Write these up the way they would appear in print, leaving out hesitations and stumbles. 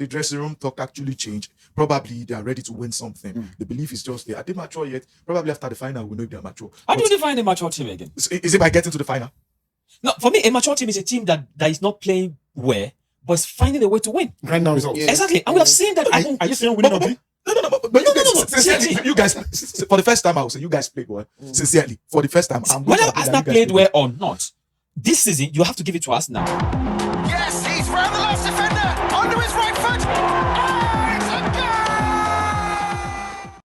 the dressing room talk actually changed. Probably they are ready to win something. The belief is just there. Are they mature yet? Probably after the final, we'll know if they are mature. How do you define a mature team again? Is it by getting to the final? No, for me, a mature team is a team that is not playing well, but is finding a way to win. Right now, results. Yeah. Exactly. I would have seen that. Are you saying winning ugly? No. But you guys, for the first time, I would say you guys played well. Sincerely, for the first time, Whether Arsenal played well or not, this season you have to give it to Arsenal. Yes, he's round the last defender onto his right foot. Oh, it's a goal!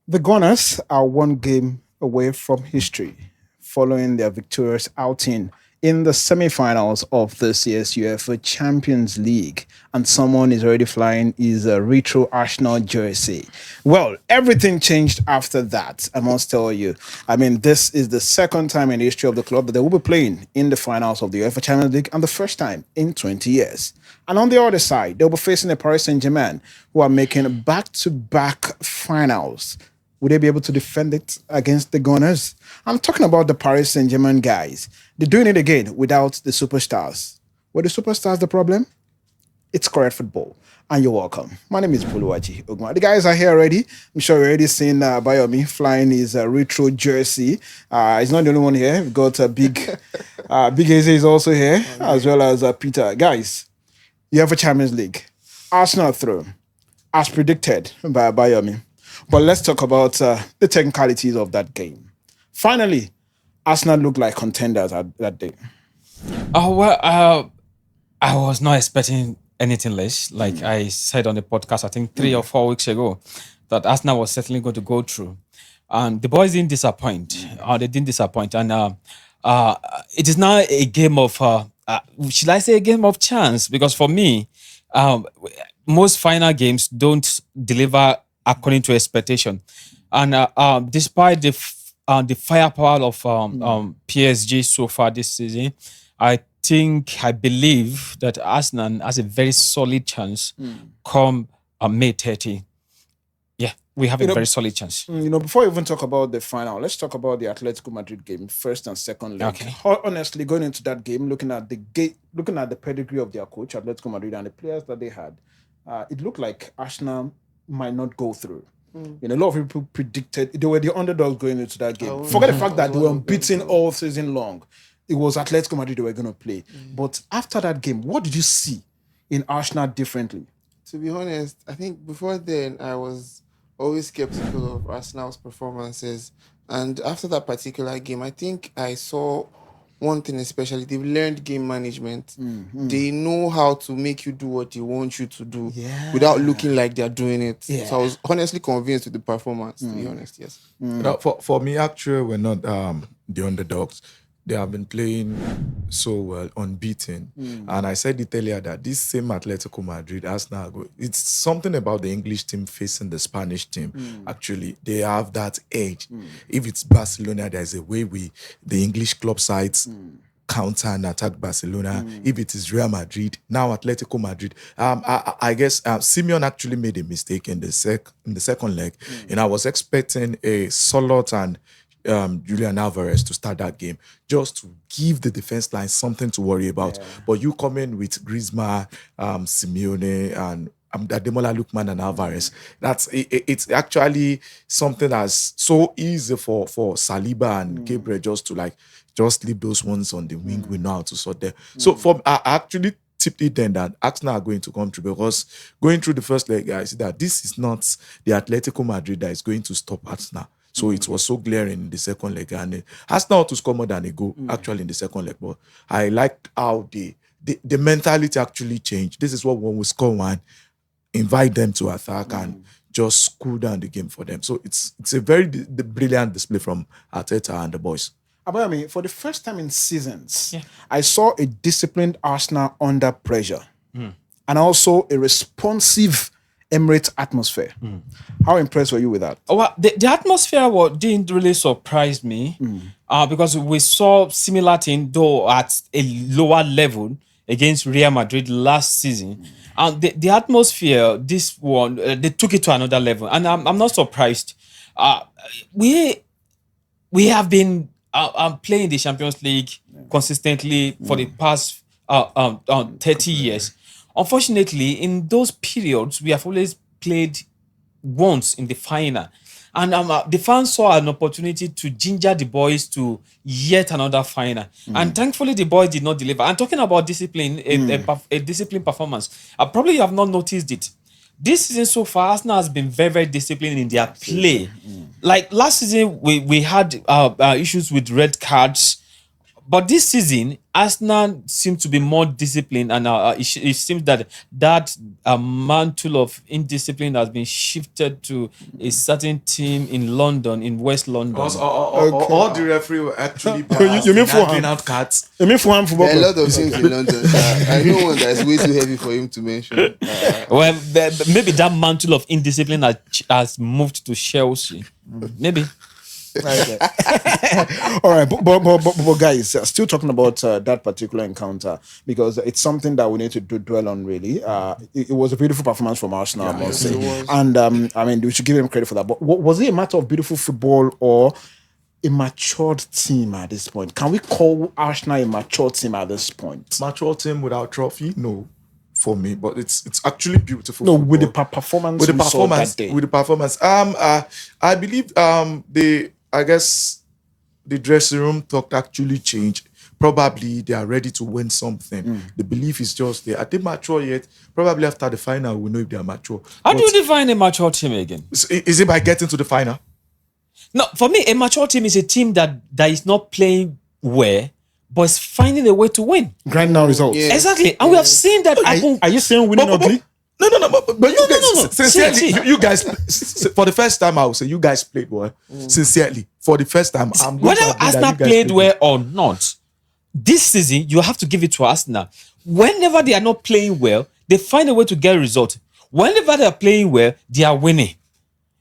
The Gunners are one game away from history following their victorious outing in the semi-finals of this year's UEFA Champions League, and someone is already flying his retro Arsenal jersey. Well, everything changed after that, I must tell you. I mean, this is the second time in the history of the club that they will be playing in the finals of the UEFA Champions League, and the first time in 20 years. And on the other side, they'll be facing the Paris Saint-Germain, who are making back-to-back finals. Would they be able to defend it against the Gunners? I'm talking about the Paris Saint-Germain guys. They're doing it again without the superstars. Were the superstars the problem? It's correct football. And you're welcome. My name is Buluwaji Ogma. The guys are here already. I'm sure you've already seen Bayomi flying his retro jersey. He's not the only one here. We've got Big Eze is also here, as well as Peter. Guys, you have a Champions League. Arsenal through, as predicted by Bayomi. But let's talk about the technicalities of that game. Finally, Arsenal looked like contenders at that day. I was not expecting anything less. Like I said on the podcast, I think 3 or 4 weeks ago, that Arsenal was certainly going to go through. And the boys didn't disappoint. They didn't disappoint. And it is now a game of, should I say a game of chance? Because for me, most final games don't deliver according to expectation. And despite the firepower of PSG so far this season, I believe that Arsenal has a very solid chance come May 30. Yeah, we have a very solid chance. Before we even talk about the final, let's talk about the Atletico Madrid game, first and second leg. Okay. Honestly, going into that game, looking at the pedigree of their coach, Atletico Madrid, and the players that they had, it looked like Arsenal might not go through. A lot of people predicted they were the underdogs going into that game. Forget the fact that they were unbeaten all season long. It was Atletico Madrid they were going to play. But after that game, what did you see in Arsenal differently? To be honest, I think before then I was always skeptical of Arsenal's performances. And after that particular game, I think I saw one thing especially. They've learned game management. They know how to make you do what they want you to do without looking like they're doing it. Yeah. So I was honestly convinced with the performance, to be honest, yes. For me, actually, we're not the underdogs. They have been playing so well, unbeaten. And I said it earlier that this same Atletico Madrid, Arsenal, it's something about the English team facing the Spanish team. Actually, they have that edge. If it's Barcelona, there's a way the English club sides counter and attack Barcelona. If it is Real Madrid, now Atletico Madrid. I guess Simeon actually made a mistake in the second leg. And I was expecting a Solot and Julian Alvarez to start that game, just to give the defense line something to worry about. But you come in with Griezmann, Simeone, and Ademola Lookman and Alvarez. It's actually something that's so easy for Saliba and Gabriel just leave those ones on the wing. We know how to sort them. So I actually tipped it then that Arsenal are going to come through, because going through the first leg, I see that this is not the Atletico Madrid that is going to stop Arsenal. So it was so glaring in the second leg, and Arsenal to score more than a goal actually in the second leg. But I liked how the mentality actually changed. This is what when we score one, invite them to attack and just cool down the game for them. So it's a very brilliant display from Arteta and the boys. Abayami, for the first time in seasons, I saw a disciplined Arsenal under pressure, and also a responsive Emirates atmosphere. How impressed were you with that? Well, the atmosphere didn't really surprise me because we saw similar thing, though at a lower level, against Real Madrid last season. And the atmosphere, this one, they took it to another level. And I'm not surprised. We have been playing the Champions League consistently for the past 30 years. unfortunately, in those periods, we have always played once in the final. And the fans saw an opportunity to ginger the boys to yet another final. And thankfully, the boys did not deliver. And talking about discipline, a disciplined performance, probably you have not noticed it. This season so far, Arsenal has been very, very disciplined in their play. Like last season, we had issues with red cards. But this season, Arsenal seems to be more disciplined, and it seems that mantle of indiscipline has been shifted to a certain team in London, in West London. All the referee were actually You mean for handing out cards. You mean Fulham Football There are a Club? lot of things in London. I know one that is way too heavy for him to mention. Well, maybe that mantle of indiscipline has moved to Chelsea. Maybe. Okay. All right, but guys, still talking about that particular encounter, because it's something that we need to dwell on. Really, it was a beautiful performance from Arsenal, I must say. it was. And I mean, we should give him credit for that. But was it a matter of beautiful football or a matured team at this point? Can we call Arsenal a matured team at this point? Mature team without trophy? No, for me. But it's actually beautiful. No, with the football. performance, with the we saw performance, that day. with the performance. I believe I guess the dressing room talk actually changed. Probably they are ready to win something. The belief is just there. Are they mature yet? Probably after the final, we'll know if they are mature. How do you define a mature team again? Is it by getting to the final? No, for me, a mature team is a team that is not playing well, but is finding a way to win. Grind now results. Yeah. Exactly. And we have seen that happen. Are you saying winning ugly? No. But you guys, no. sincerely, See. you guys, for the first time, I would say you guys played well. Sincerely, for the first time, I'm going Whether to agree that Arsenal you guys played well or not, this season you have to give it to Arsenal. Whenever they are not playing well, they find a way to get a result. Whenever they are playing well, they are winning.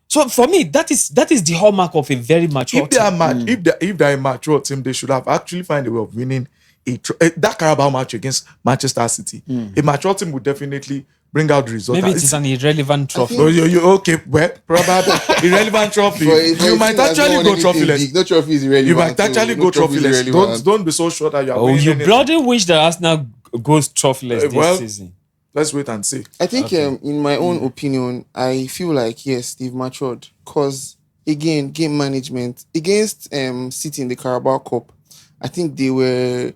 So for me, that is the hallmark of a very mature If they are team. if they are a mature team, they should have actually find a way of winning that Carabao match against Manchester City. A mature team would definitely bring out the result. Maybe it is an irrelevant trophy. Oh, you okay? Well, probably irrelevant trophy. You might actually go trophyless. No trophy is irrelevant. You might actually No go trophy is trophyless. irrelevant. Don't be so sure that you are. Oh, winning you anything. bloody wish that Arsenal goes trophyless this well, season. Let's wait and see. I think, in my own opinion, I feel like yes, they've matured. Cause again, game management against City in the Carabao Cup, I think they were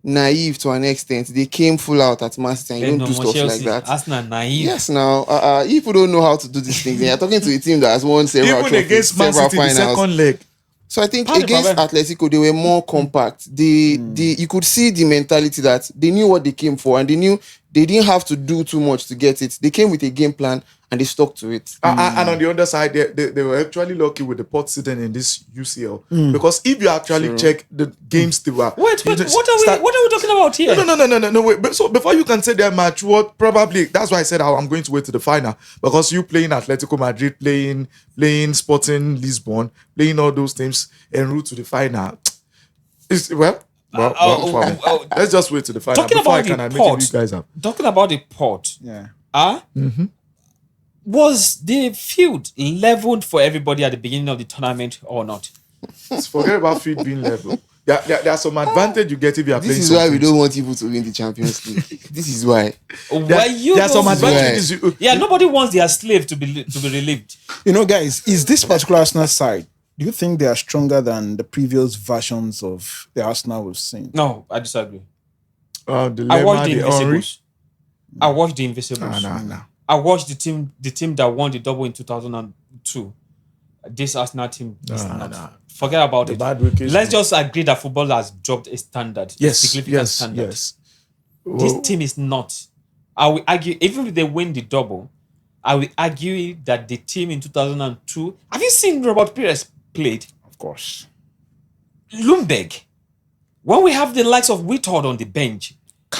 naive to an extent. They came full out at Man City, and you don't do stuff like that. Arsenal naive. Yes, now people don't know how to do these things. They are talking to a team that has won several Even trophies, against Man several City, the finals. second leg. So I think Pardon, against pardon. Atletico, they were more compact. You could see the mentality that they knew what they came for, and they knew they didn't have to do too much to get it. They came with a game plan and they stuck to it. And on the other side, they were actually lucky with the pot sitting in this UCL. Because if you actually check the games they were... Wait, you what just are we talking about here? No, wait. But so before you can say they're mature, probably that's why I said I'm going to wait to the final. Because you playing Atletico Madrid, playing Sporting Lisbon, playing all those teams en route to the final. Let's just wait to the final. Talking before about I can the admit pot, you guys have. talking about the pot, Yeah. was the field leveled for everybody at the beginning of the tournament or not? Forget about feet being level. There's some advantage you get if you are This playing. is why we some don't want people to win the Champions League. This is why. There's some advantages. Yeah, nobody wants their slave to be relieved. You know, guys, is this particular Arsenal side, do you think they are stronger than the previous versions of the Arsenal we've seen? No, I disagree. The I watched Lemma, the the Henry. Invisibles. I watched the Invisibles. Nah. I watched the team that won the double in 2002. This Arsenal team is not. Forget about it. bad wickets, Let's just agree that football has dropped a standard. a significant standard. Yes. This team is not. I will argue, even if they win the double, I will argue that the team in 2002. Have you seen Robert Pires played? Of course. Lundberg. When we have the likes of Whitthorn on the bench,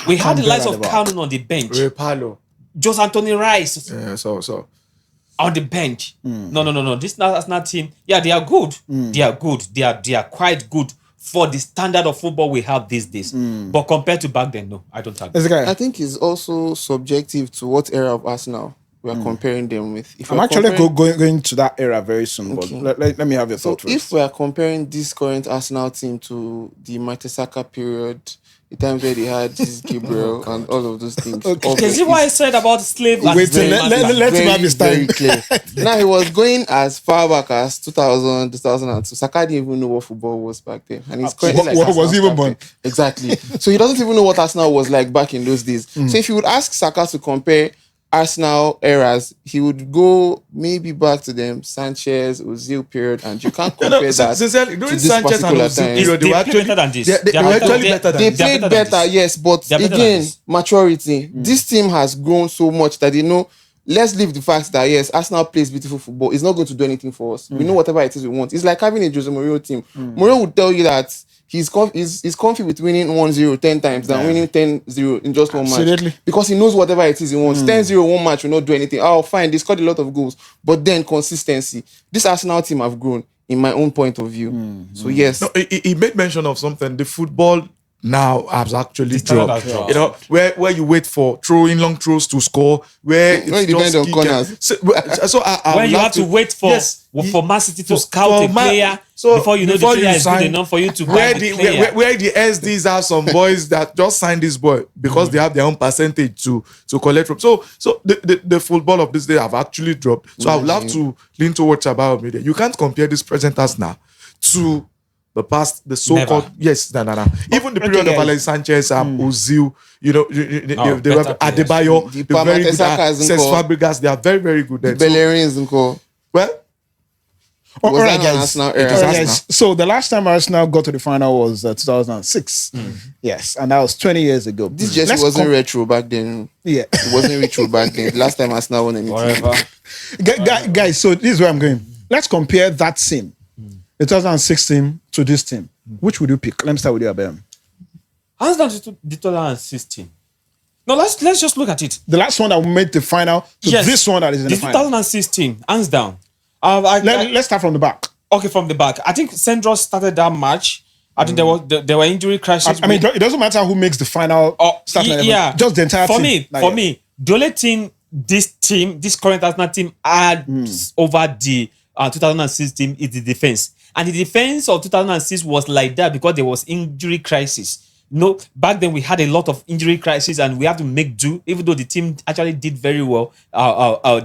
we had the likes of Cannon on the bench, Ray Palo. Jose Anthony Rice Yeah, so. on the bench. No. This Arsenal team, yeah, they are good. They are good. They are quite good for the standard of football we have these days. But compared to back then, no, I don't agree. I think it's also subjective to what era of Arsenal we are comparing them with. If I'm we're actually comparing- going to that era very soon, Okay. but let me have your So thought first. if we are comparing this current Arsenal team to the Mertesacker period, the times where they had this Gabriel and all of those things. Okay. Is it what I said about slave? and Wait, slave let master? him have his very time. clear. Now he was going as far back as 2000, 2002. Saka didn't even know what football was back then, and he's currently like What was Arsenal's he even captain. born? Exactly. So he doesn't even know what Arsenal was like back in those days. So if you would ask Saka to compare Arsenal eras, he would go maybe back to them Sanchez, Ozil period, and you can't compare that. Sincerely, to during this Sanchez and particular Ozil time. period, they They were play actually better than this. they were actually better than They this. They are played better than better, this. yes, but They are better than again, this. maturity. This team has grown so much that let's leave the fact that yes, Arsenal plays beautiful football. It's not going to do anything for us. We know whatever it is we want. It's like having a Jose Mourinho team. Mourinho would tell you that he's comfy with winning 1-0 10 times than winning 10-0 in just one Absolutely. match. Because he knows whatever it is he wants. 10-0 one match will not do anything. Oh, fine, they scored a lot of goals. But then consistency. This Arsenal team have grown in my own point of view. So yes. No, he made mention of something. The football now has actually standard dropped. has dropped. You know, where you wait for long throws to score, where Where it's you depend just on kick corners. So I When would you love have to wait for Man City to scout a player before you know the player is good enough for you to buy the player. where the SDs have some boys that just signed this boy because they have their own percentage to collect from. So the football of this day have actually dropped. So I would love to lean towards about media. You can't compare this present Arsenal to the past, the so-called Never. yes, no. Even the period of guys. Alex Sanchez, Ozil, they were better players. Adebayo, The they're very good. Parma-Tesakas Cesc and Fabregas, they are very, very good. Then. So, Bellerins and co. well, All Was right, that an guys. Arsenal All era? right, Arsenal. guys. So the last time Arsenal got to the final was 2006. Yes, and that was 20 years ago. This just Let's wasn't com- retro back then. Yeah. It wasn't retro back then. The last time Arsenal won anything. Forever. Guys, so this is where I'm going. Let's compare that team, the 2006 team, to this team. Which would you pick? Let me start with you, Abem. Hands down to the 2016. No, let's just look at it. The last one that made the final to Yes. this one that is in the The final. 2016, hands down. Let's start from the back. Okay, from the back. I think Sandro started that match. I think there were injury crashes. I mean, it doesn't matter who makes the final. Starting 11. Yeah, Just the entire team. For me, the only thing this current Arsenal team had over the 2006 team is the defense. And the defense of 2006 was like that because there was injury crisis. No, back then we had a lot of injury crisis and we have to make do, even though the team actually did very well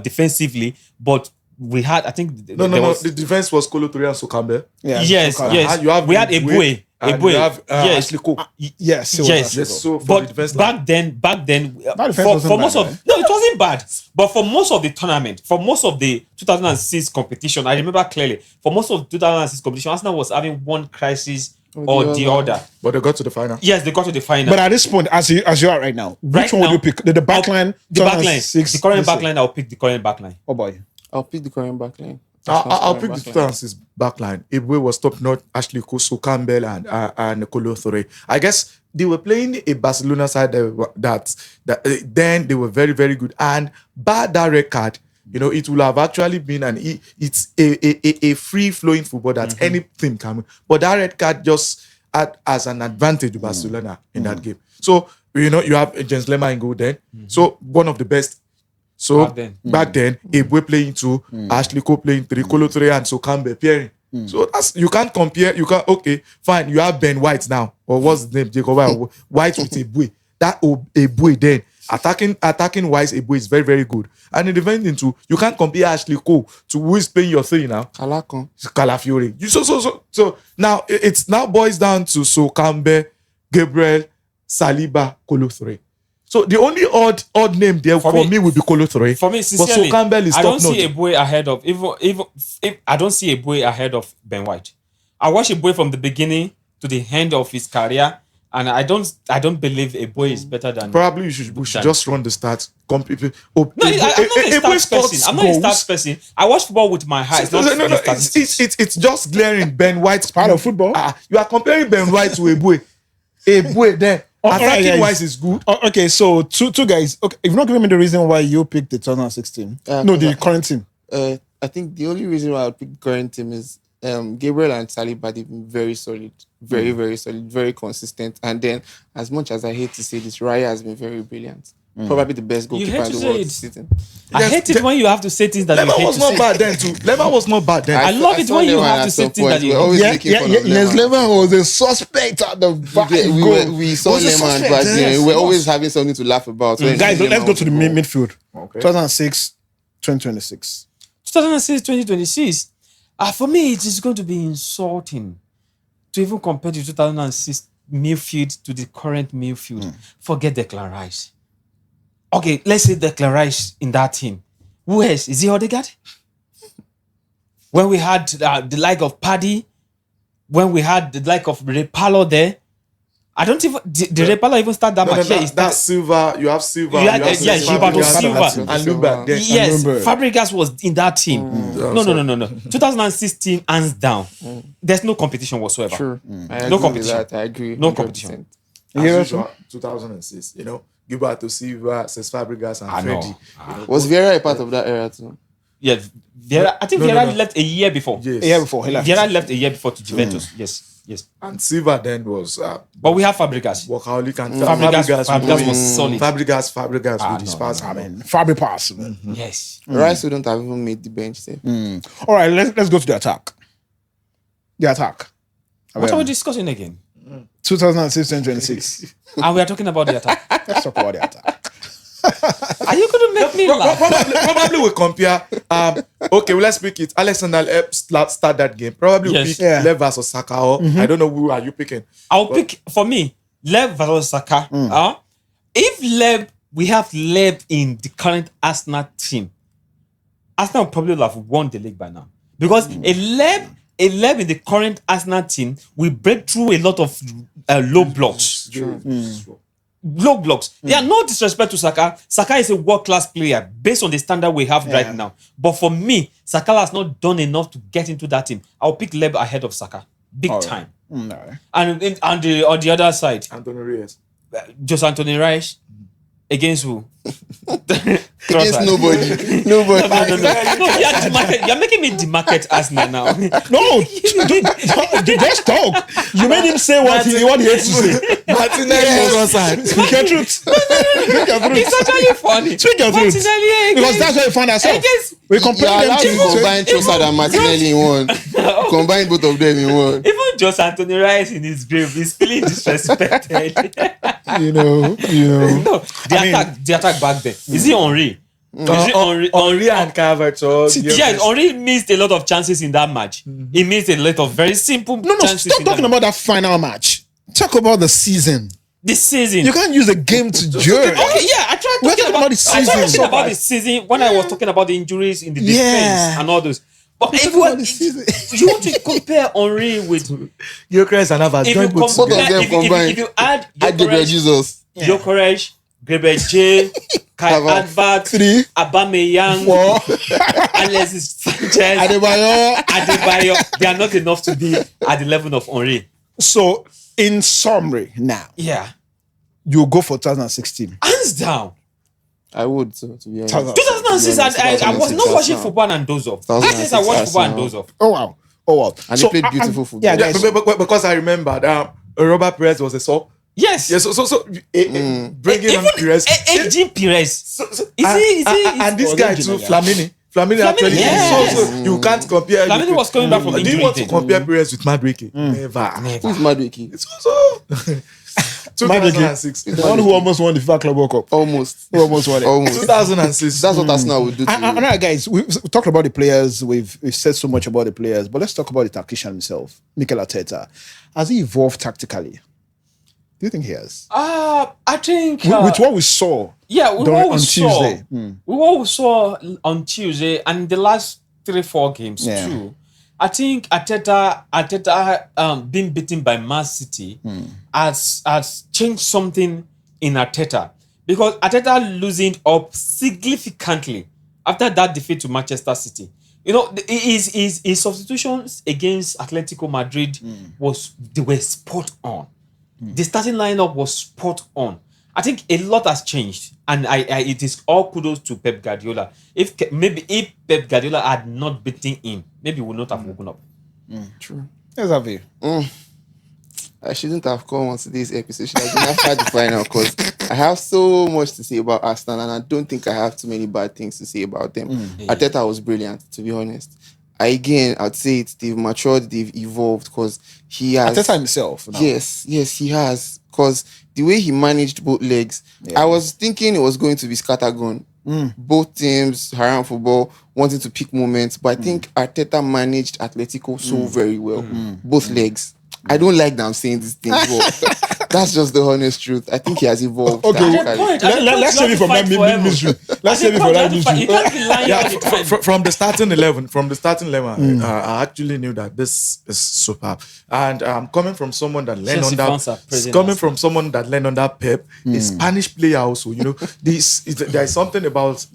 defensively. But we had, I think, no. The defense was Kolo Toure and Sokambe. Yeah, yes, so- yes. You have We had Eboué, and you have yes. Ashley Cole. Yes. Yes. Yes, so for But the defense line. back then, That defense for wasn't most bad, of right? no, it wasn't bad. But for most of the tournament, for most of the 2006 competition, I remember clearly. For most of 2006 competition, Arsenal was having one crisis or the other. But they got to the final. Yes, they got to the final. But at this point, as you are right now, which Right one would now, you pick? The back line, the back line, 2006, the current this back year? line. I'll pick the current back line. Oh boy. I'll pick the current back line. I'll pick the 2006 backline. Eboué was top notch. Ashley Cole, Campbell, and Kolo Toure. I guess they were playing a Barcelona side that then they were very, very good. And by that red card, it will have actually been it's a free flowing football that anything can win. But that red card just had as an advantage to Barcelona in that game. So you have Jens Lehmann in goal then. So one of the best. So back then, Eboué playing 2, Ashley Cole playing 3, Kolo Toure and Sokambe appearing. So you can't compare. You can fine. You have Ben White now, or what's his name? Jacob White with Eboué. That Eboué then attacking wise, Eboué is very, very good. And in defending too, you can't compare Ashley Cole to who is playing your 3 now. Kalakon. Calafiori. So now it's now boils down to Sokambe, Gabriel, Saliba, Kolo Toure. So the only odd name there for me would be Kolo Toure. For me, but sincerely, Campbell is I don't top see notch. Eboué ahead of I don't see Eboué ahead of Ben White. I watched Eboué from the beginning to the end of his career, and I don't believe Eboué is better than. Probably we should just run the stats. No, I'm not a stats person. I'm not a stats person. I watch football with my eyes. No, not the it's just glaring. Ben White Part of football. You are comparing Ben White to Eboué. Eboué then attacking guys. wise is good. Okay, so two guys. Okay, you've not given me the reason why you picked the 2016. No, the current team. I think the only reason why I would pick the current team is Gabriel and Saliba, they've been very solid. Very, very solid. Very consistent. And then, as much as I hate to say this, Raya has been very brilliant. Probably the best You goalkeeper hate in to the say world. it. Sitting. I hate it when you have to say things that you Lemar hate was to not say. bad then too. Lemar was not bad then. I love it saw when you Lemar have at to say some things that point. you We're hate. always Yeah, making yeah, fun yeah. of Yes, Lemar. Lemar was a suspect at the back goal. We saw Was a Lemar and suspect, Brazil. yes, We're he always was. having something to laugh about. when Guys, Lemar let's go was to the involved. midfield. Okay. 2006, 2026. 2006, 2026. For me, it is going to be insulting to even compare the 2006 midfield to the current midfield. Forget Declan Rice. Okay, let's say Declan Rice in that team. Who else? Is he Odegaard? When we had the like of Paddy, when we had the like of Repalo there, I don't even the Repalo even start that No, much. no, Yeah, he that's started. Silva. You have Silva. You had, have yeah, Gilberto Fabregas, Silva. and look back there. Yes, Nuremberg. Fabregas was in that team. No. 2016, hands down. There's no competition whatsoever. True. I agree No with competition. that. I agree. No 100%. competition. As Yeah, usual, 2006. Gilberto Silva, Cesc Fabregas, and I know. Was Freddie. Vieira a part of that era too? Yeah, Vieira, I think No, Vieira no. left a year before. Yes. A year before he left. Vieira left a year before to Juventus. Yes. And Silva then was But we have Fabregas. workaholic and Fabregas was solid. Fabregas with his no, pass. I mean, Fabry pass. Yes. Rice wouldn't have even made the bench there. All right, let's go to the attack. The attack. What are we discussing again? 2006, 2026. And we are talking about the attack. Let's talk about the attack. Are you going to make me laugh? Probably we compare. Okay, well, let's pick it. Alexander start that game. Probably we Yes. pick Yeah. Lev versus Saka. Or I don't know who are you picking. I'll pick, for me, Lev versus Saka. If we have Lev in the current Arsenal team, Arsenal probably would have won the league by now. Because a Lev in the current Arsenal team will break through a lot of low blocks. Low blocks. Yeah, no disrespect to Saka. Saka is a world-class player based on the standard we have right now. But for me, Saka has not done enough to get into that team. I'll pick Lev ahead of Saka. Big time. No. And on the other side, Antonio Reyes. Jose Antonio Rice against who? Against nobody. No, you're making me demarket Arsenal now. No, just talk. You made him say what he hates to say. Martinelli on side. Speak your truth. Speak your truth. It's actually funny. Speak your truth. Martinelli Because that's where we find ourselves. against We You're compare them allowed to to combine Trossard and Martinelli in one. Combine both of them in one. even Jose Antonio Rice in his grave is feeling disrespected. you know. No, the attack back there. Is he Henry? Is it Henry and Calvert. Yeah, Henry missed a lot of chances in that match. He missed a lot of very simple No, chances. stop in talking about that final match. Talk about the season. this season. You can't use a game to judge. Okay, yeah, I tried We're talking about the I tried season. talking about the season when I was talking about the injuries in the defense Yeah. and all those. But talking everyone, about the season. you want to compare Henry with Gyökeres and Havertz. if you Join both both of compare, them if you combined. add Gabriel Jesus. Gyökeres, Gabriel J, Kai Havertz. Advert, 3, Aubameyang, 4, Alexis Sanchez, Adebayor. Adebayo, they are not enough to be at the level of Henry. So, in summary, now Yeah, you go for 2016. hands down. I would, so, to be honest. 2006, I was not watching football and doze off. Yes, I watched football and doze off. Oh wow! And they played beautiful football. Yeah, Yeah, guys. because I remembered Robert Perez was a sub. Yes. Yeah, so bringing on Perez. Aging Perez. And this guy too, Flamini actually. yes. So you can't compare. Flamini was coming back from Do you injury want to then. compare Perez with Madueke? Never. Who's Madueke? It's also 2006. The one who almost won the FIFA Club World Cup. Almost. Who almost won it. Almost. 2006. That's what Arsenal would do to And you. right, guys, we talked about the players. We've said so much about the players, but let's talk about the tactician himself, Mikel Arteta. Has he evolved tactically? Do you think he has? I think With what we saw, with during- what we on saw, Tuesday. with what we saw on Tuesday and the last 3-4 games Yeah. too. I think Arteta being beaten by Man City has changed something in Arteta, because Arteta losing up significantly after that defeat to Manchester City. You know, his substitutions against Atletico Madrid they were spot on. The starting lineup was spot on. I think a lot has changed, and it is all kudos to Pep Guardiola. If Pep Guardiola had not beaten him, maybe he would not have woken up. let's have you. I shouldn't have come on today's episode. Should have been after the final because I have so much to say about Arsenal and I don't think I have too many bad things to say about them. Arteta was brilliant, to be honest. I'd say they've matured, they've evolved because he has... Arteta himself. No. Yes, he has. Because the way he managed both legs, I was thinking it was going to be scattergun. Both teams, Haram football, wanting to pick moments. But I think Arteta managed Atletico so very well. Both legs. I don't like that I'm saying these things, but that's just the honest truth. I think he has evolved. Okay, tactically. let's save it from that misery. Let's save it from that misery. You can't be lying all the time. From the starting 11, I actually knew that this is superb. And coming from someone that learned under Pep, a Spanish player also, you know, there is something about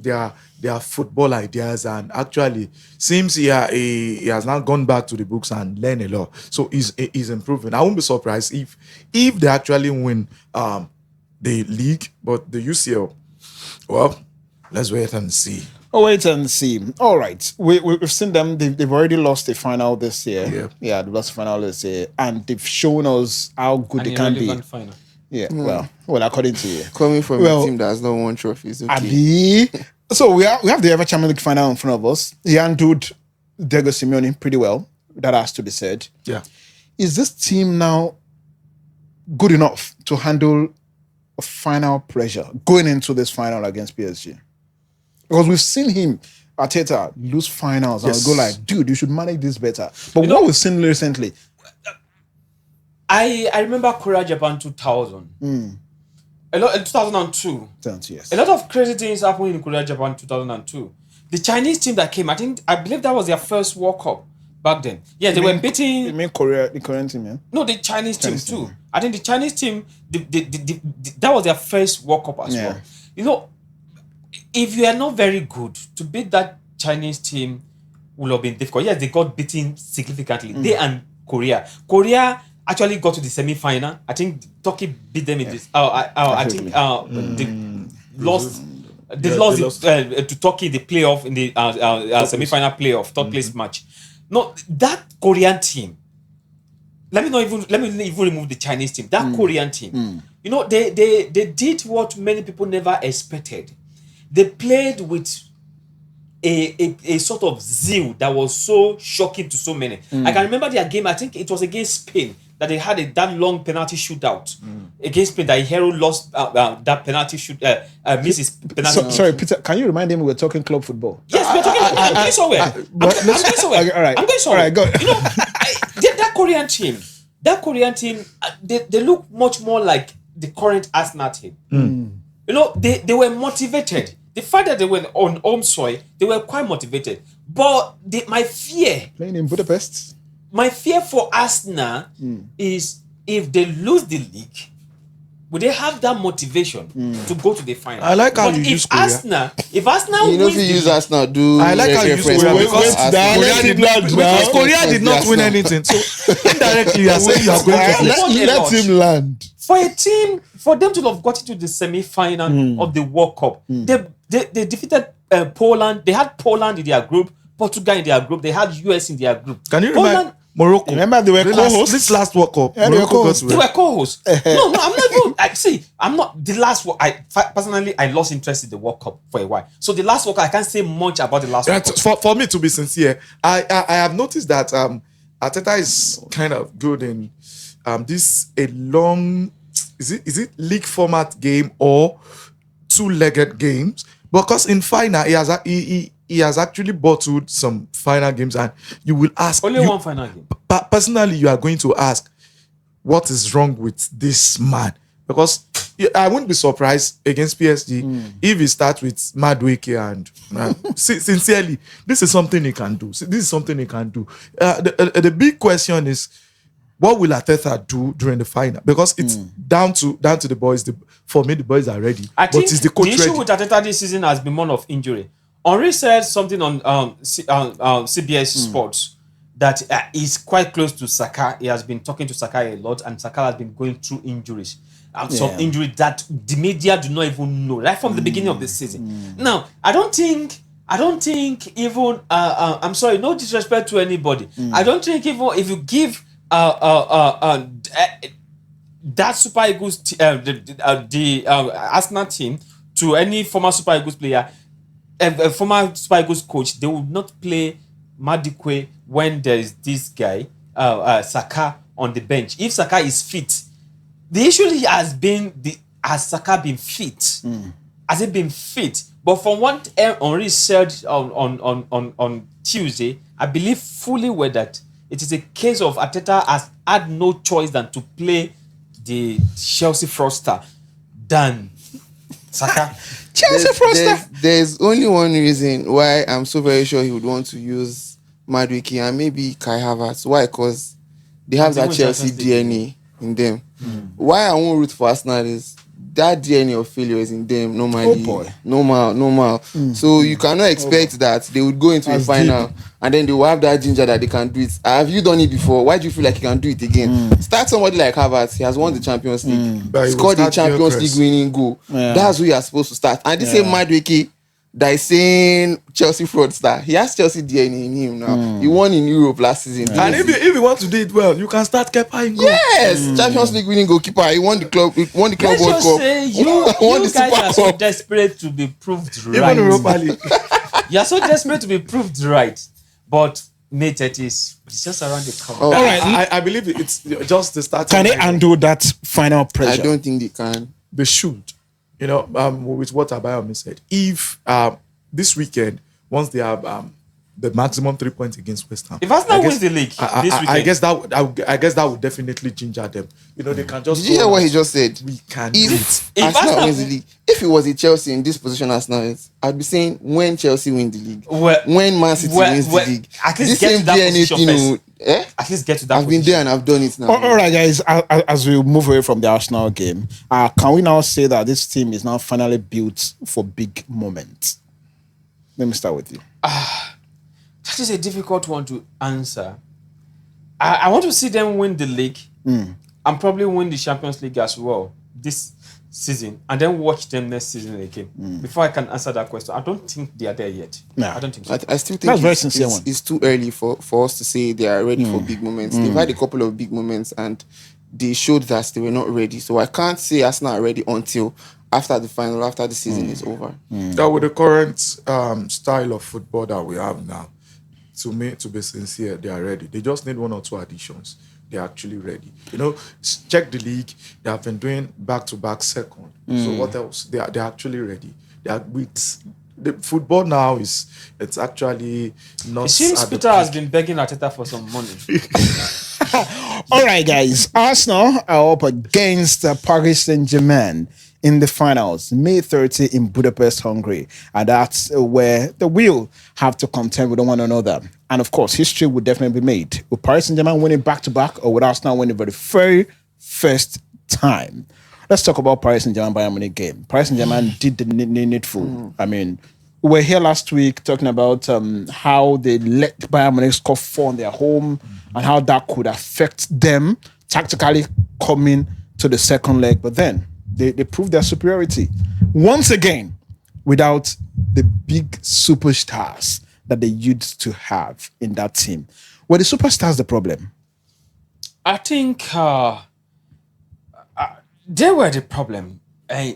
their football ideas, and actually seems he has now gone back to the books and learned a lot. So he's improving. I won't be surprised if they actually win the league, but the UCL, well, let's wait and see. Oh, wait and see. All right. We've seen them. They've already lost the final this year. Yeah, they lost the final this year. And they've shown us how good they can be. Final. Yeah, well, according to you. Coming from a team that has not won trophies. Okay. So we have the UEFA Champions League final in front of us. He handled Diego Simeone pretty well. That has to be said. Yeah. Is this team now good enough to handle a final pressure going into this final against PSG? Because we've seen him, Arteta, lose finals and go like, dude, you should manage this better. But what we've seen recently... I remember Korea Japan 2000. A lot in 2002. Yes. A lot of crazy things happened in Korea Japan 2002. The Chinese team that came, I believe that was their first World Cup back then. Yeah, they were beating. You mean Korea, the Korean team, yeah? No, the Chinese team too. I think the Chinese team, that was their first World Cup as well. You know, if you are not very good, to beat that Chinese team will have been difficult. Yes, they got beaten significantly. They and Korea. Korea actually got to the semi-final. I think Turkey beat them in this. I think they lost. They lost to Turkey in the playoff in the semi-final playoff, third place match. No, that Korean team. Let me even remove the Chinese team. That Korean team. You know, they did what many people never expected. They played with a sort of zeal that was so shocking to so many. I can remember their game. I think it was against Spain that they had that long penalty shootout against Spain. That Hero lost that penalty shoot. Misses penalty. Sorry, Peter. Can you remind him we were talking club football? Yes, we're talking. I'm going somewhere. I'm going somewhere. All right. I'm going somewhere. All right, go. You know, that Korean team, they look much more like the current Arsenal team. You know, they were motivated. The fact that they were on home soil, they were quite motivated. But my fear... Playing in Budapest? My fear for Arsenal is if they lose the league, will they have that motivation to go to the final? I like how you use Korea. If Arsenal you know, if you use Arsenal, I like how you use Korea because Korea did not win anything. So indirectly, you are saying you are going to let him land. For them to have got into the semi-final of the World Cup, they defeated Poland. They had Poland in their group, Portugal in their group. They had US in their group. Can you remember Morocco? Remember they were co-hosts. This last World Cup, they were co-hosts. No, I'm not even. I'm not the last. Personally, I lost interest in the World Cup for a while. So the last World Cup, I can't say much about the last World Cup. For me, to be sincere, I have noticed that Arteta is kind of good in this a long. Is it league format game or two-legged games? Because in final, he has actually bottled some final games, and you will ask only one final game. Personally, you are going to ask, what is wrong with this man? Because I wouldn't be surprised against PSG if he starts with Madueke and sincerely, this is something he can do. This is something he can do. The big question is, what will Arteta do during the final? Because it's down to the boys. For me, the boys are ready. I think is the coach issue ready? with Arteta this season has been one of injury. Henry said something on CBS Sports that he's quite close to Saka. He has been talking to Saka a lot, and Saka has been going through injuries. Some injury that the media do not even know right from the beginning of the season. Now, I don't think even I'm sorry, no disrespect to anybody. I don't think even if you give that Super Eagles, the Arsenal team, to any former Super Eagles player, a former Super Eagles coach, they would not play Madikwe when there is this guy, Saka, on the bench. If Saka is fit, the issue has been has Saka been fit? Has he been fit? But from what Henry said on Tuesday, I believe fully well that it is a case of Arteta has had no choice than to play the Chelsea fraudster than Saka. Chelsea fraudster. There's only one reason why I'm so very sure he would want to use Madueke and maybe Kai Havertz. Why? Because they have that Chelsea DNA in them. Why I won't root for Arsenal is that DNA of failure is in them normally. Oh boy. Normal. So you cannot expect that they would go into a final and then they will have that ginger that they can do it. Have you done it before? Why do you feel like you can do it again? Start somebody like Havertz. He has won the Champions League. But he will Scored the start Champions Gyökeres. League winning goal. Yeah. That's who you are supposed to start. And this same Madueke that is saying Chelsea fraudster. He has Chelsea DNA in him now. He won in Europe last season. And if you want to do it well, you can start Kepa in goal. Yes, Champions League winning goalkeeper. He won the club. He won the club Let's World just Cup. say Won you the guys Super are so Cup. desperate to be proved Even right. Europa League. You are so desperate to be proved right, but mate, it's just around the corner. Oh, All right. I believe it's just the starting. Can they lineup. handle that final I pressure? don't think they can. They should. You know, with what Abayomi said. If this weekend, once they have the maximum 3 points against West Ham, If Arsenal I guess- wins the league this weekend, I guess that would definitely ginger them. You know, they can just. Did you hear go what on. he just said? We can do it. If If Arsenal Arsenal- wins the league, if it was a Chelsea in this position Arsenal is, I'd be saying when Chelsea win the league, when Man City wins the league, at least this get same to that DNA position thing. first. Eh? At least get to that I've been position. there and I've done it now. All right, guys. As we move away from the Arsenal game, can we now say that this team is now finally built for big moments? Let me start with you. That is a difficult one to answer. I want to see them win the league and probably win the Champions League as well this season, and then watch them next season again. Before I can answer that question, I don't think they are there yet. No. I don't think so. I still think That's very it's, sincere it's, one. it's too early for us to say they are ready for big moments. They've had a couple of big moments and they showed that they were not ready. So I can't say Arsenal are ready until after the final, after the season is over. That with the current style of football that we have now, to me, to be sincere, they are ready. They just need 1 or 2 additions. They're actually ready. You know, check the league. They have been doing back-to-back second. So what else? They're actually ready. They are with the football now it's actually not. It seems at the Peter has peak. been begging Arteta for some money. All right, guys. Arsenal are up against Paris Saint-Germain in the finals, May 30 in Budapest, Hungary. And that's where they will have to contend with one another. And of course, history will definitely be made. With Paris Saint-Germain winning back-to-back or with Arsenal winning for the very first time? Let's talk about Paris Saint-Germain Bayern Munich game. Paris Saint-Germain did the needful. I mean, we were here last week talking about how they let Bayern Munich score 4 on their home and how that could affect them tactically coming to the second leg. But then they proved their superiority once again without the big superstars that they used to have in that team. Were the superstars the problem? I think they were the problem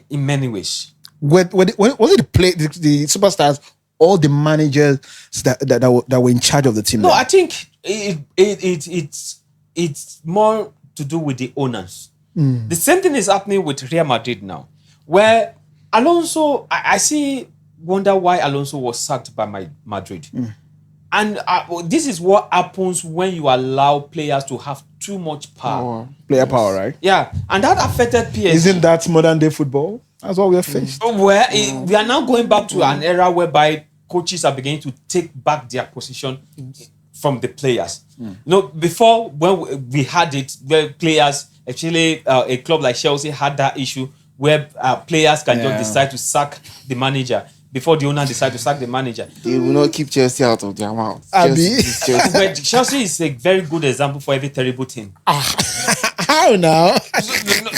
in many ways. Was it the superstars or the managers that were in charge of the team? No, then? I think it's more to do with the owners. The same thing is happening with Real Madrid now, where Alonso, I wonder why Alonso was sacked by Madrid. And this is what happens when you allow players to have too much power. Player power, right? Yeah, and that affected PSG. Isn't that modern day football? That's what we are faced. Where we are now going back to an era whereby coaches are beginning to take back their position from the players. You know, before when we had it, where players, actually a club like Chelsea had that issue where players can just decide to sack the manager. before the owner decide to sack the manager. They will not keep Chelsea out of their mouths. Abi? But Chelsea is a very good example for every terrible team. How now?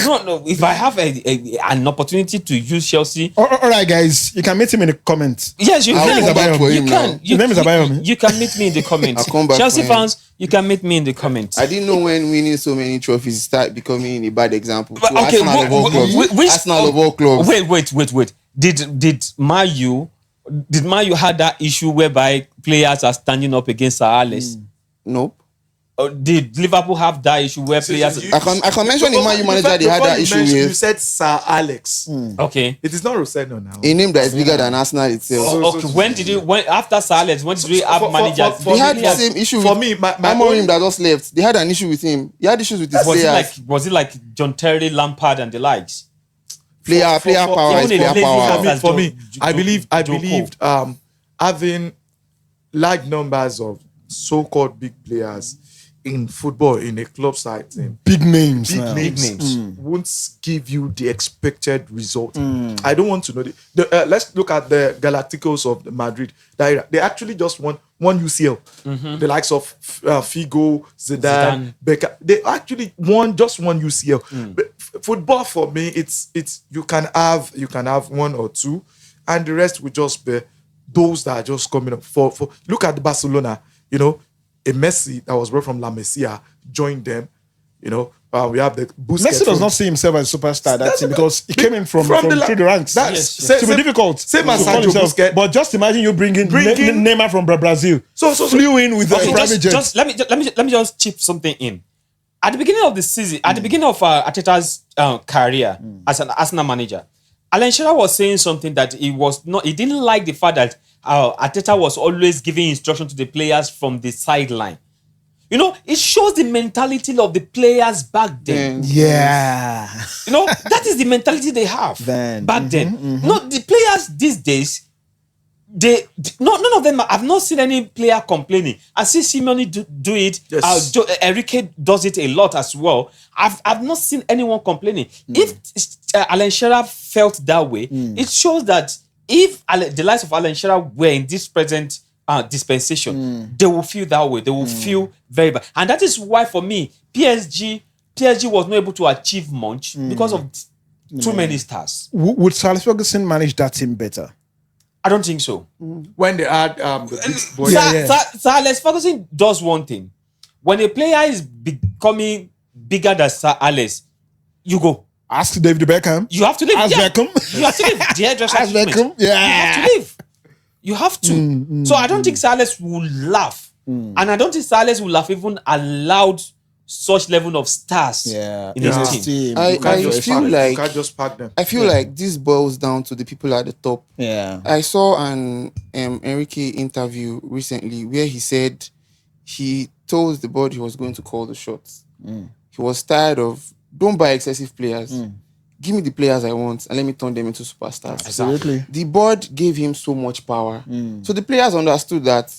No. If I have an opportunity to use Chelsea, All right, guys, you can meet him in the comments. yes, you I'll can. come back for him now. His name is Abayomi. You can meet me in the comments. I'll come back Chelsea for him. fans, you can meet me in the comments. I didn't know when winning so many trophies start becoming a bad example. But, To okay, Arsenal of all clubs. Arsenal of all clubs. Wait. Did Man U had that issue whereby players are standing up against Sir Alex? Nope. Or did Liverpool have that issue where players? I can mention the Man U manager they had that issue You with. said Sir Alex. Okay. It is not Roseno now. A name that is bigger than Arsenal itself. Okay. When after Sir Alex, when did we have managers? They had the same issue for with me, my Amorim own- that just left. They had an issue with him. He had issues with his players. Was it like John Terry, Lampard, and the likes? Player power is even player a lazy power. hand. For me, I Joko. believed having large numbers of so-called big players in football in a club setting, Big names. big now. names won't give you the expected result. I don't want to know let's look at the Galacticos of Madrid. They actually just won UCL. The likes of Figo, Zidane, Becca. They actually won UCL. But football for me, it's you can have one or two, and the rest will just be those that are just coming up. For look at Barcelona, a Messi that was brought from La Masia joined them. We have the Busquets. Messi does not see himself as a superstar that team because he came in from through the ranks. That's to be difficult. Same as to call Sergio himself. Busquets. But just imagine you bringing Neymar from Brazil. So flew in with a private jet. Let me just chip something in. At the beginning of the season, at the beginning of Arteta's career as an Arsenal manager, Alan Shearer was saying something that he didn't like the fact that Arteta was always giving instruction to the players from the sideline. It shows the mentality of the players back then. Yeah. That is the mentality they have back then. No, the players these days, none of them. I've not seen any player complaining. I see Simeone do it. Yes. Enrique does it a lot as well. I've not seen anyone complaining. If Alan Shearer felt that way, it shows that if the likes of Alan Shearer were in this present dispensation, they will feel that way. They will feel very bad, and that is why for me, PSG was not able to achieve much because of too many stars. Would Sir Alex Ferguson manage that team better? I don't think so. when they had the big boys. Sir Alex Ferguson does one thing. When a player is becoming bigger than Sir Alex, you go. Ask David Beckham. You have to leave. Ask Beckham. You have to leave. The hairdresser Ask treatment. Beckham. Yeah. You have to leave. You have to. So I don't think Sir Alex will laugh. And I don't think Sir Alex will have even allowed such level of stars in his team. I You can't just pack them. I feel like this boils down to the people at the top. Yeah. I saw an Enrique interview recently where he said he told the board he was going to call the shots. He was tired of, don't buy excessive players. Give me the players I want and let me turn them into superstars. Absolutely. The board gave him so much power. So the players understood that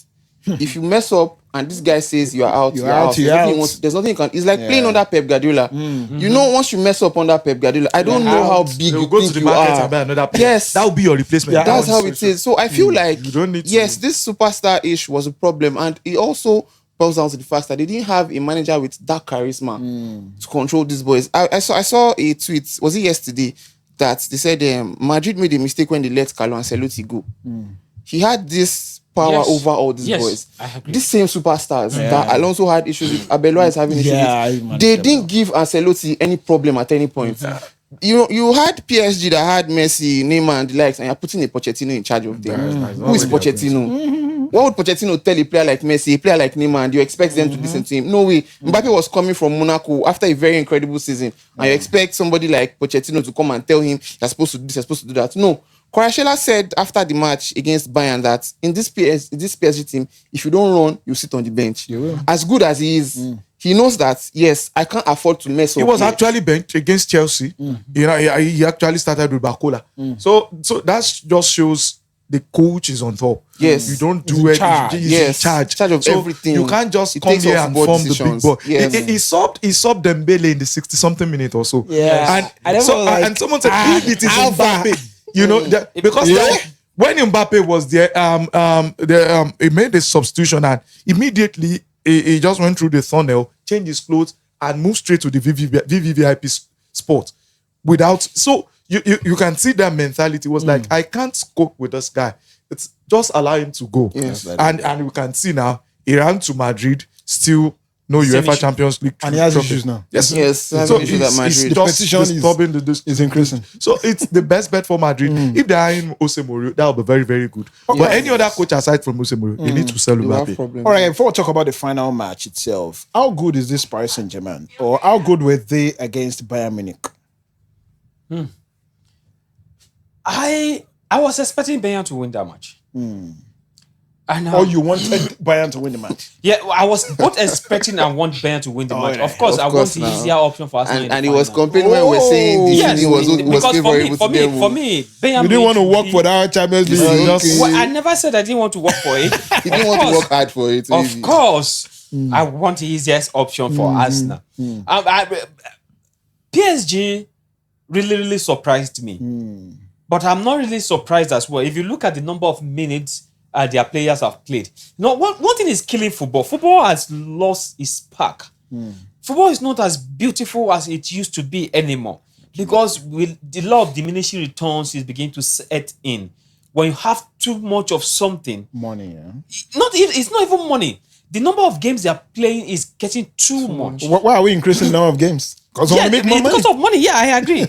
if you mess up and this guy says you're out, you're out. There's nothing you can. It's like playing under Pep Guardiola. Once you mess up under Pep Guardiola, I don't know how big They'll you go think to the you market are. and buy another player. Yes. That will be your replacement. Yeah, That's how it is. So I feel like, You don't need to- yes, this superstar-ish was a problem. And it also boils down to the fact that they didn't have a manager with that charisma to control these boys. I saw a tweet, was it yesterday, that they said Madrid made a mistake when they let Carlo Ancelotti go. He had this power over all these boys. I agree. These same superstars that Alonso had issues with, Abelua is having issues with. They didn't give Ancelotti any problem at any point. You had PSG that had Messi, Neymar, and the likes, and you're putting a Pochettino in charge of them. Who is Pochettino? What would Pochettino tell a player like Messi, a player like Neymar, and you expect them to listen to him? No way. Mbappe was coming from Monaco after a very incredible season, and you expect somebody like Pochettino to come and tell him you're supposed to do this, you're supposed to do that. No. Kvaratskhelia said after the match against Bayern that in this PSG team, if you don't run, you sit on the bench. As good as he is, he knows that, yes, I can't afford to mess up. He was here. actually benched against Chelsea. He actually started with Bacola. So that just shows the coach is on top. Yes. You don't He's do in it. charge. He's Yes. in charge. Charge of So everything. You can't just He come takes here all and football form the big decisions. ball. Yes. He subbed Dembele in the 60-something minute or so. Yeah. And someone said, if it is Mbappe, because when Mbappe was there, he made a substitution and immediately he just went through the tunnel, changed his clothes, and moved straight to the VVVIP spot. So you can see that mentality was like, I can't cope with this guy. It's just allow him to go. Yes. And we can see now he ran to Madrid, still no UEFA Champions League. And he has trophy. issues now. Yes. Has an issue at Madrid. The just petition disturbing the is increasing. So it's the best bet for Madrid. If they are in Jose Mourinho, that will be very, very good. But any other coach aside from Jose Mourinho, they need to sell They will have Mbappe. problems. All right, before we talk about the final match itself, how good is this Paris Saint-Germain? Or how good were they against Bayern Munich? I was expecting Bayern to win that match. And Or you wanted Bayern to win the match? yeah, I was both expecting and want Bayern to win the match. yeah. Of course, Of I want course the now. easier option for Arsenal. in the And he was final. complaining when we were saying this Yes, season was because favorable for to them. me, Bayern You didn't want to Munich- work for that Champions League. Okay. Just- Well, I never said I didn't want to work for it. He didn't want to work hard for it. Of maybe. course, I want the easiest option for Arsenal. PSG really surprised me. But I'm not really surprised as well. If you look at the number of minutes their players have played. One thing is killing football. Football has lost its spark. Football is not as beautiful as it used to be anymore. Because with the law of diminishing returns is beginning to set in. When you have too much of something, Money, yeah. it's not even money. The number of games they are playing is getting too much. Why are we increasing the number of games? Because we Yeah, want to make more money. because of money. Yeah, I agree.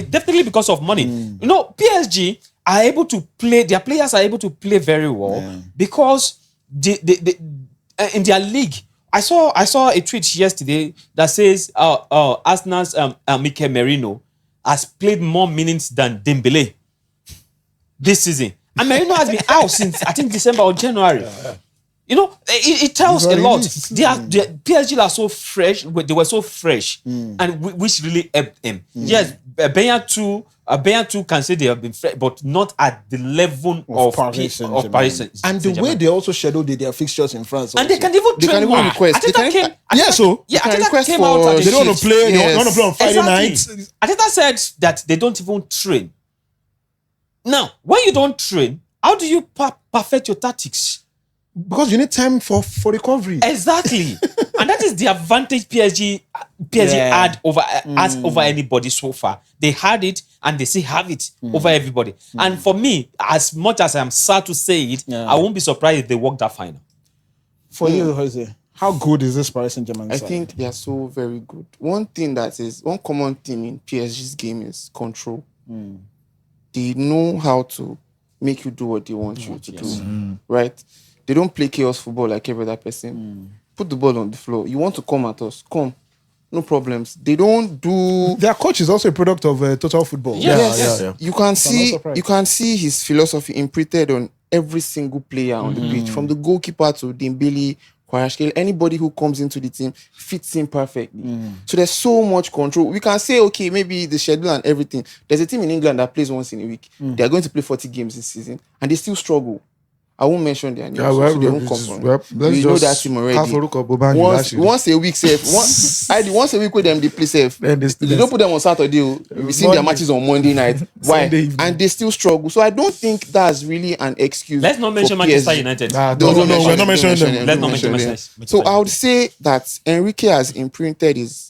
Definitely because of money. You know, PSG are able to play. Their players are able to play very well because in their league. I saw a tweet yesterday that says Arsenal's Mikel Merino has played more minutes than Dembele this season, and Merino has been out since I think December or January. You know, it tells a lot. Their PSG are so fresh. They were so fresh, and which really helped them. Yes, Bayern too can say they have been fresh, but not at the level of Paris Saint-Germain. And the way they also scheduled their fixtures in France. And they can even train more. request. Arteta came out at the They don't want to shift. play. They want to play on Friday nights. Arteta said that they don't even train. Now, when you don't train, how do you perfect your tactics? Because you need time for recovery. Exactly. And that is the advantage PSG had over anybody so far. They had it and they still have it over everybody. And for me, as much as I'm sad to say it, I won't be surprised if they walk that final. For you, Jose, how good is this Paris Saint-Germain I side? think they are so very good. One common theme in PSG's game is control. They know how to make you do what they want you to do. Right? They don't play chaos football like every other person. Put the ball on the floor. You want to come at us? Come. No problems. They don't do. Their coach is also a product of total football. Yeah. You can surprised. see his philosophy imprinted on every single player on the pitch, from the goalkeeper to Dembele, Kvaratskhelia. Anybody who comes into the team fits in perfectly. So there's so much control. We can say, okay, maybe the schedule and everything. There's a team in England that plays once in a week. They are going to play 40 games this season, and they still struggle. I won't mention their names. So they won't come from. We know that team already. Once a week, once a week with them, they play safe. They don't put them on Saturday. We see their matches on Monday night. Why? And they still struggle. So I don't think that's really an excuse. Let's not mention for Manchester PSG. United. No, we're not mentioning them. Let's not mention Manchester. So I would say that Enrique has imprinted his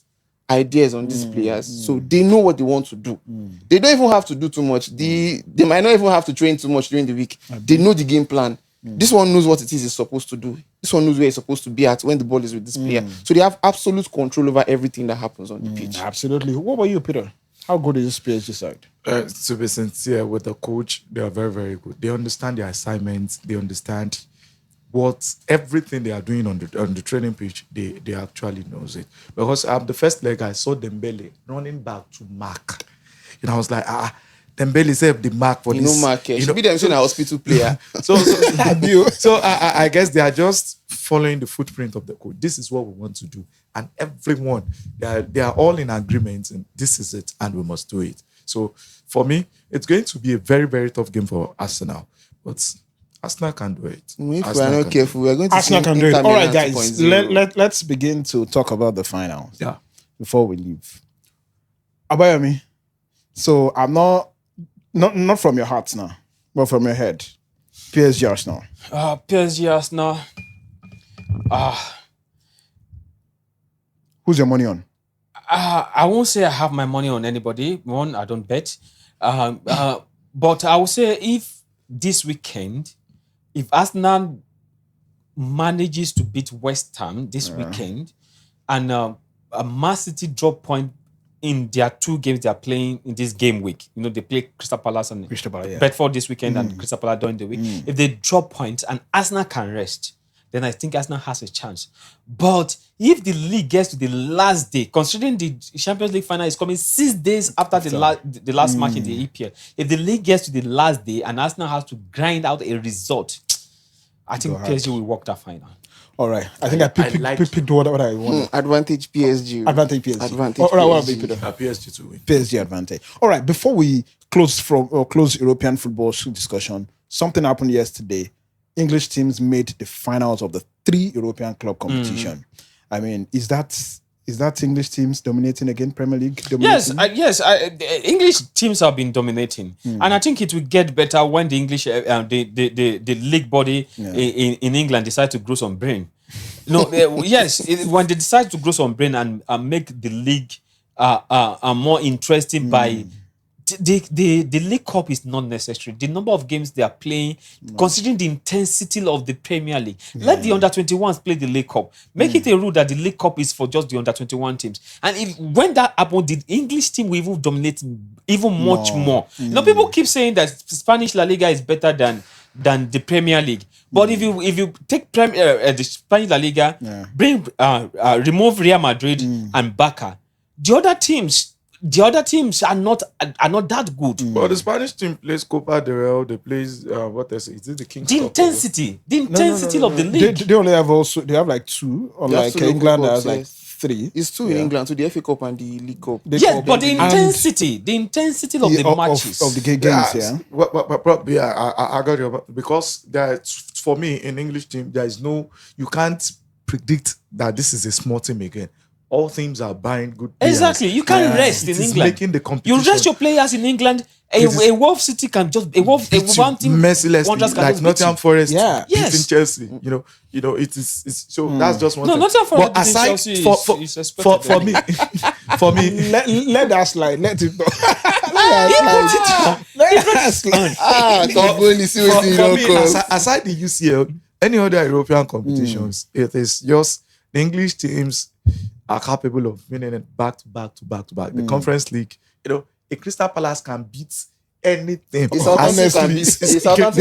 ideas on these players, so they know what they want to do. They don't even have to do too much. They might not even have to train too much during the week. They know the game plan. This one knows what it is he's supposed to do. This one knows where he's supposed to be at when the ball is with this player. So they have absolute control over everything that happens on the pitch. Absolutely. What about you, Peter? How good is this PSG side? To be sincere with the coach, they are very, very good. They understand their assignments. They understand everything they are doing on the training pitch. They actually knows it. Because the first leg I saw Dembele running back to mark. I was like, Dembele said the mark for this. Mark. Should be them saying a hospital player. So I guess they are just following the footprint of the coach. This is what we want to do, and everyone they are all in agreement, and this is it, and we must do it. So for me, it's going to be a very, very tough game for Arsenal, but Arsenal can do it. If we are not careful, we are going to Arsenal see can do it. Inter All right, Milan guys. 2.0. Let's begin to talk about the finals. Yeah. Before we leave, Abayomi. So I'm not from your heart now. Well, from your head, PSG Arsenal. PSG Arsenal. Who's your money on? I won't say I have my money on anybody. One, I don't bet. But I will say if this weekend, if Arsenal manages to beat West Ham this weekend, and Man City drop point in their 2 games they are playing in this game week. They play Crystal Palace and Bedford this weekend and Crystal Palace during the week. If they drop points and Arsenal can rest, then I think Arsenal has a chance. But if the league gets to the last day, considering the Champions League final is coming 6 days after the last match in the EPL, if the league gets to the last day and Arsenal has to grind out a result, I think PSG will walk that final. All right. I think I picked what I wanted. Advantage PSG. Advantage PSG. Advantage All right, what PSG. have you put? PSG to win. PSG advantage. All right. Before we close European football discussion, something happened yesterday. English teams made the finals of the 3 European club competition. I mean, is that English teams dominating again Premier League? Yes. The English teams have been dominating, and I think it will get better when the English, the league body in England decide to grow some brain. When they decide to grow some brain and make the league more interesting by. The League Cup is not necessary. The number of games they are playing, considering the intensity of the Premier League, let the under-21s play the League Cup. Make it a rule that the League Cup is for just the under-21 teams. And when that happened, the English team will even dominate even much more. People keep saying that Spanish La Liga is better than the Premier League. But if you take the Spanish La Liga, remove Real Madrid and Barca, the other teams are not that good. But the Spanish team plays Copa del Rey. They plays what else? Is it the King's The Cup? intensity of the league. They only have like 2, unlike England has like 3. It's 2 in England, so the FA Cup and the League Cup. Yes, but the intensity of the matches of the games, I got you because for me in English team you can't predict that this is a small team again. All teams are buying good players. Exactly. You can't rest in England. Making the competition. You rest your players in England. A Wolf City can just one team mercilessly like Nottingham Forest beating Chelsea. It's so that's just one thing. Nottingham Forest but aside Chelsea for me for me let that slide. Let it go. Let that slide. Aside the UCL, any other European competitions, it is just the English teams are capable of winning it back to back. The Conference League, a Crystal Palace can beat anything. They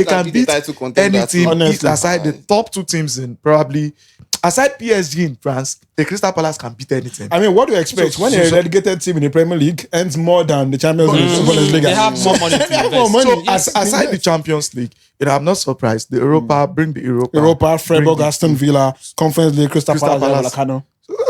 can beat any team. Aside the top 2 teams in probably, aside PSG in France, the Crystal Palace can beat anything. I mean, what do you expect when a relegated team in the Premier League earns more than the Champions League? They have more money to invest. So aside the Champions League, I'm not surprised. The Europa, bring the Europa, Freiburg, Aston Villa, Conference League, Crystal Palace.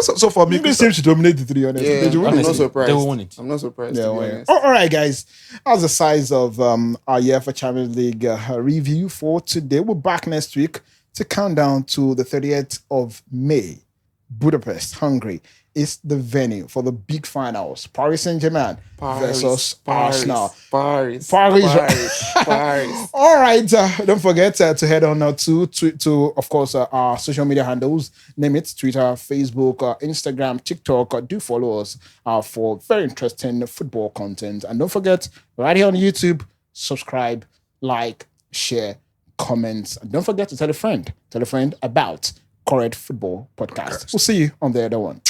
So for me, this seems to dominate the 3. Honestly, I'm not surprised. They will win it. I'm not surprised. To be honest. All right, guys. That's the size of our UEFA Champions League review for today. We're back next week to count down to the 30th of May. Budapest, Hungary is the venue for the big finals. Paris Saint-Germain versus Arsenal. Paris. All right. Don't forget to head on to of course, our social media handles. Name it, Twitter, Facebook, Instagram, TikTok. Do follow us for very interesting football content. And don't forget, right here on YouTube, subscribe, like, share, comments. And don't forget to tell a friend about Correct Football Podcast. We'll see you on the other one.